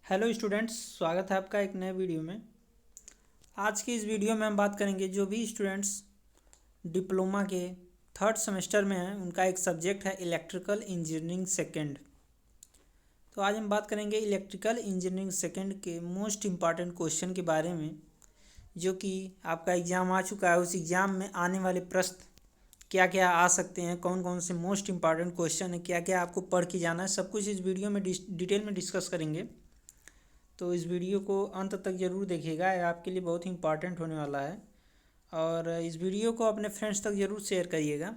Hello students, स्वागत है आपका एक नए वीडियो में। आज की इस वीडियो में हम बात करेंगे जो भी स्टूडेंट्स डिप्लोमा के थर्ड सेमेस्टर में हैं उनका एक सब्जेक्ट है इलेक्ट्रिकल इंजीनियरिंग सेकंड। तो आज हम बात करेंगे इलेक्ट्रिकल इंजीनियरिंग सेकंड के मोस्ट इम्पॉर्टेंट क्वेश्चन के बारे में, जो कि आपका एग्ज़ाम आ चुका है। उस एग्ज़ाम में आने वाले प्रश्न क्या क्या आ सकते हैं, कौन कौन से मोस्ट इम्पॉर्टेंट क्वेश्चन है, क्या क्या आपको पढ़ के जाना है, सब कुछ इस वीडियो में डिटेल में डिस्कस करेंगे। तो इस वीडियो को अंत तक ज़रूर देखिएगा, यह आपके लिए बहुत ही इम्पॉर्टेंट होने वाला है। और इस वीडियो को अपने फ्रेंड्स तक ज़रूर शेयर करिएगा।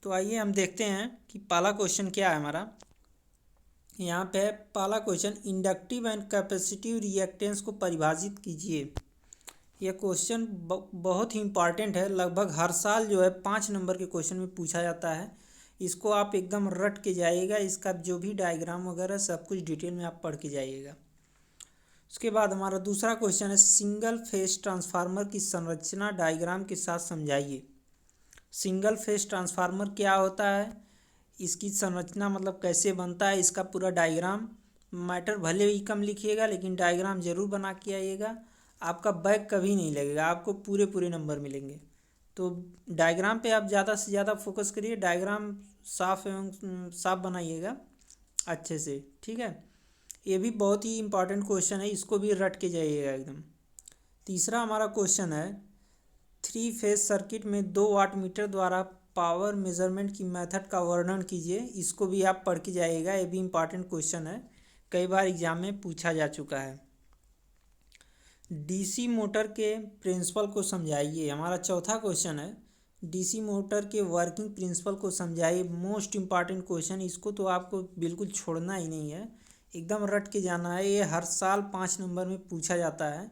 तो आइए हम देखते हैं कि पहला क्वेश्चन क्या है हमारा। यहाँ पे पहला question, inductive and capacitive reactance को परिभाषित कीजिए। यह क्वेश्चन बहुत ही इम्पॉर्टेंट है। लगभग हर साल जो है 5 नंबर के क्वेश्चन में पूछा जाता है। इसको आप एकदम रट के जाइएगा। इसका जो भी डायग्राम वगैरह सब कुछ डिटेल में आप पढ़ के जाइएगा। उसके बाद हमारा दूसरा क्वेश्चन है, सिंगल फेज ट्रांसफार्मर की संरचना डायग्राम के साथ समझाइए। सिंगल फेज ट्रांसफार्मर क्या होता है, इसकी संरचना मतलब कैसे बनता है, इसका पूरा डायग्राम। मैटर भले ही कम लिखिएगा लेकिन डायग्राम ज़रूर बना के आइएगा। आपका बैक कभी नहीं लगेगा, आपको पूरे पूरे नंबर मिलेंगे। तो डायग्राम पे आप ज़्यादा से ज़्यादा फोकस करिए, डायग्राम साफ बनाइएगा अच्छे से, ठीक है। ये भी बहुत ही इंपॉर्टेंट क्वेश्चन है, इसको भी रट के जाइएगा एकदम। तीसरा हमारा क्वेश्चन है, 3 फेज सर्किट में 2 वाट मीटर द्वारा पावर मेजरमेंट की मेथड का वर्णन कीजिए। इसको भी आप पढ़ के जाइएगा, ये भी इंपॉर्टेंट क्वेश्चन है, कई बार एग्जाम में पूछा जा चुका है। डीसी मोटर के प्रिंसिपल को समझाइए। हमारा चौथा क्वेश्चन है, डीसी मोटर के वर्किंग प्रिंसिपल को समझाइए। मोस्ट इम्पॉर्टेंट क्वेश्चन, इसको तो आपको बिल्कुल छोड़ना ही नहीं है, एकदम रट के जाना है। ये हर साल 5 नंबर में पूछा जाता है।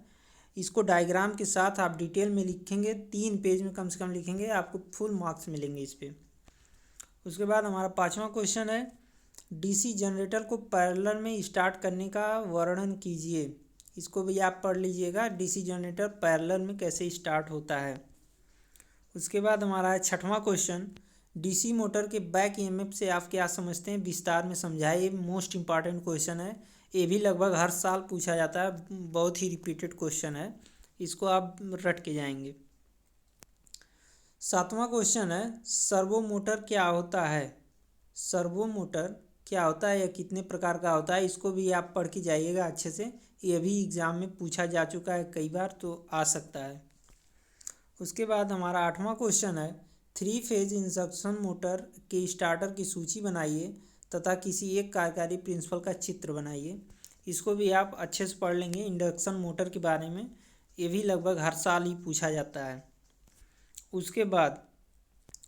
इसको डायग्राम के साथ आप डिटेल में लिखेंगे, 3 पेज में कम से कम लिखेंगे, आपको फुल मार्क्स मिलेंगे इस पर। उसके बाद हमारा पाँचवा क्वेश्चन है, डीसी जनरेटर को पैरेलल में स्टार्ट करने का वर्णन कीजिए। इसको भी आप पढ़ लीजिएगा, डीसी जनरेटर पैरेलल में कैसे स्टार्ट होता है। उसके बाद हमारा है छठवां क्वेश्चन, डीसी मोटर के बैक ईएमएफ से आप क्या समझते हैं, विस्तार में समझाइए। मोस्ट इम्पॉर्टेंट क्वेश्चन है, ये भी लगभग हर साल पूछा जाता है, बहुत ही रिपीटेड क्वेश्चन है, इसको आप रट के जाएंगे। सातवां क्वेश्चन है, सर्वो मोटर क्या होता है। सर्वो मोटर क्या होता है या कितने प्रकार का होता है, इसको भी आप पढ़ के जाइएगा अच्छे से। ये भी एग्ज़ाम में पूछा जा चुका है कई बार, तो आ सकता है। उसके बाद हमारा आठवां क्वेश्चन है, 3 फेज इंडक्शन मोटर के स्टार्टर की सूची बनाइए तथा किसी एक कार्यकारी प्रिंसिपल का चित्र बनाइए। इसको भी आप अच्छे से पढ़ लेंगे, इंडक्शन मोटर के बारे में ये भी लगभग हर साल ही पूछा जाता है। उसके बाद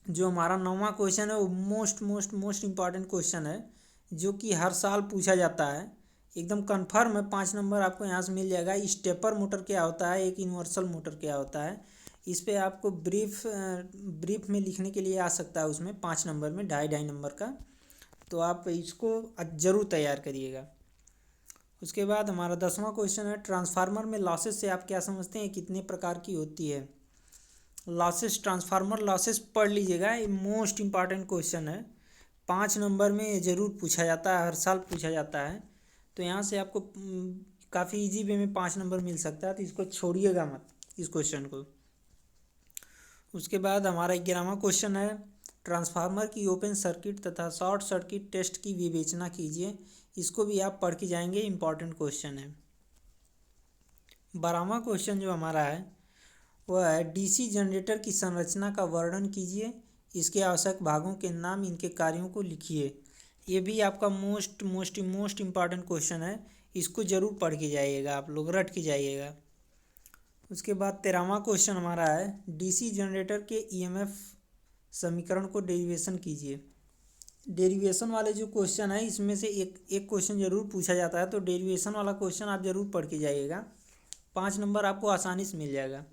जो हमारा 9वां क्वेश्चन है वो मोस्ट इम्पॉर्टेंट क्वेश्चन है, जो कि हर साल पूछा जाता है, एकदम कन्फर्म है। 5 नंबर आपको यहाँ से मिल जाएगा। स्टेपर मोटर क्या होता है, एक यूनिवर्सल मोटर क्या होता है, इस पे आपको ब्रीफ में लिखने के लिए आ सकता है, उसमें 5 नंबर में 2.5 नंबर का, तो आप इसको ज़रूर तैयार करिएगा। उसके बाद हमारा 10वां क्वेश्चन है, ट्रांसफार्मर में लॉसेस से आप क्या समझते हैं, कितने प्रकार की होती है। लॉसेस, ट्रांसफार्मर लॉसेस पढ़ लीजिएगा, ये मोस्ट इम्पॉर्टेंट क्वेश्चन है, 5 नंबर में ज़रूर पूछा जाता है, हर साल पूछा जाता है। तो यहाँ से आपको काफ़ी इजी वे में 5 नंबर मिल सकता है, तो इसको छोड़िएगा मत, इस क्वेश्चन को। उसके बाद हमारा 11वां क्वेश्चन है, ट्रांसफार्मर की ओपन सर्किट तथा शॉर्ट सर्किट टेस्ट की विवेचना कीजिए। इसको भी आप पढ़ के जाएंगे, इंपॉर्टेंट क्वेश्चन है। 12वां क्वेश्चन जो हमारा है वह है, डीसी जनरेटर की संरचना का वर्णन कीजिए। इसके आवश्यक भागों के नाम, इनके कार्यों को लिखिए। ये भी आपका मोस्ट इम्पॉर्टेंट क्वेश्चन है, इसको ज़रूर पढ़ के जाइएगा, आप लोग रट के जाइएगा। उसके बाद 13वां क्वेश्चन हमारा है, डीसी जनरेटर के ईएमएफ समीकरण को डेरिवेशन कीजिए। डेरिवेशन वाले जो क्वेश्चन है इसमें से एक क्वेश्चन ज़रूर पूछा जाता है, तो डेरिवेशन वाला क्वेश्चन आप ज़रूर पढ़ के जाइएगा, 5 नंबर आपको आसानी से मिल जाएगा।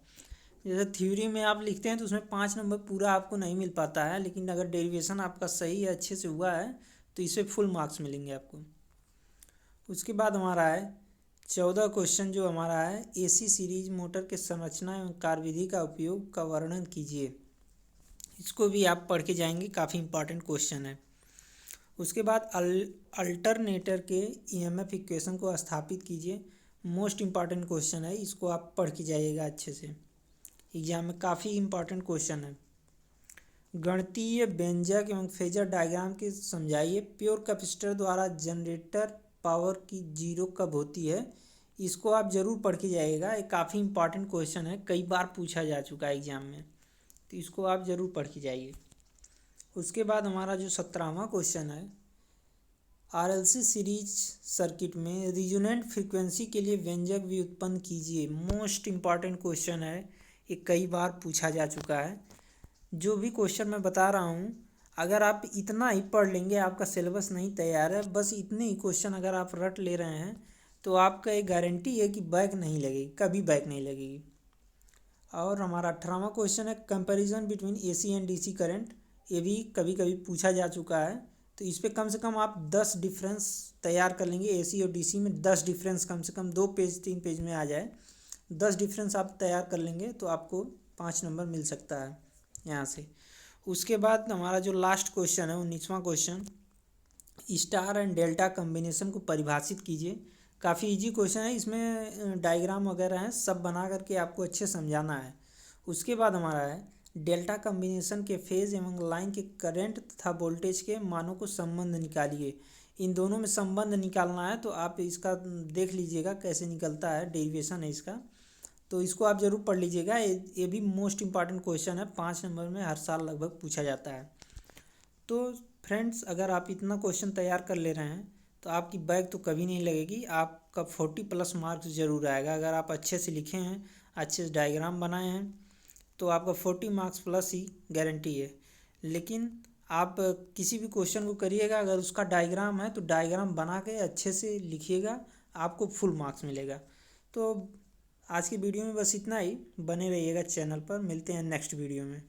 जैसे थ्योरी में आप लिखते हैं तो उसमें 5 नंबर पूरा आपको नहीं मिल पाता है, लेकिन अगर डेरिवेशन आपका सही है, अच्छे से हुआ है, तो इसे फुल मार्क्स मिलेंगे आपको। उसके बाद हमारा है 14 क्वेश्चन जो हमारा है, एसी सीरीज मोटर के संरचना एवं कार्यविधि का उपयोग का वर्णन कीजिए। इसको भी आप पढ़ के जाएंगे, काफ़ी इंपॉर्टेंट क्वेश्चन है। उसके बाद अल्टरनेटर के ईएमएफ इक्वेशन को स्थापित कीजिए। मोस्ट इम्पॉर्टेंट क्वेश्चन है, इसको आप पढ़ के जाइएगा अच्छे से, एग्जाम में काफ़ी इम्पॉर्टेंट क्वेश्चन है। गणितीय व्यंजक एवं फेजर डायग्राम के समझाइए। प्योर कैपेसिटर द्वारा जनरेटर पावर की जीरो कब होती है, इसको आप ज़रूर पढ़ के जाइएगा। ये काफ़ी इंपॉर्टेंट क्वेश्चन है, कई बार पूछा जा चुका है एग्जाम में, तो इसको आप ज़रूर पढ़ के जाइए। उसके बाद हमारा जो 17वां क्वेश्चन है, आरएलसी सीरीज सर्किट में रिजोनेंट फ्रीक्वेंसी के लिए व्यंजक भी उत्पन्न कीजिए। मोस्ट इम्पॉर्टेंट क्वेश्चन है, ये कई बार पूछा जा चुका है। जो भी क्वेश्चन मैं बता रहा हूँ, अगर आप इतना ही पढ़ लेंगे, आपका सिलेबस नहीं तैयार है, बस इतने ही क्वेश्चन अगर आप रट ले रहे हैं तो आपका एक गारंटी है कि बैक नहीं लगेगी, कभी बैक नहीं लगेगी। और हमारा 18वां क्वेश्चन है, comparison between AC and DC current. ये भी कभी कभी पूछा जा चुका है, तो इस पर कम से कम आप 10 डिफरेंस तैयार कर लेंगे। एसी और डीसी में 10 डिफरेंस, कम से कम 2 पेज 3 पेज में आ जाए, 10 डिफरेंस आप तैयार कर लेंगे तो आपको 5 नंबर मिल सकता है यहाँ से। उसके बाद हमारा जो लास्ट क्वेश्चन है, 19वां question, star and delta combination को परिभाषित कीजिए। काफ़ी इजी क्वेश्चन है, इसमें डायग्राम वगैरह हैं, सब बना करके आपको अच्छे समझाना है। उसके बाद हमारा है, डेल्टा कम्बिनेशन के फेज एवं लाइन के करंट तथा वोल्टेज के मानों को संबंध निकालिए। इन दोनों में संबंध निकालना है, तो आप इसका देख लीजिएगा कैसे निकलता है, डेरिवेशन है इसका, तो इसको आप ज़रूर पढ़ लीजिएगा। ये भी मोस्ट इम्पॉर्टेंट क्वेश्चन है, 5 नंबर में हर साल लगभग पूछा जाता है। तो फ्रेंड्स, अगर आप इतना क्वेश्चन तैयार कर ले रहे हैं तो आपकी बैक तो कभी नहीं लगेगी, आपका 40+ मार्क्स ज़रूर आएगा। अगर आप अच्छे से लिखे हैं, अच्छे से डायग्राम बनाए हैं, तो आपका 40 मार्क्स प्लस ही गारंटी है। लेकिन आप किसी भी क्वेश्चन को करिएगा, अगर उसका डायग्राम है तो डायग्राम बना के अच्छे से लिखिएगा, आपको फुल मार्क्स मिलेगा। तो आज की वीडियो में बस इतना ही, बने रहिएगा चैनल पर, मिलते हैं नेक्स्ट वीडियो में।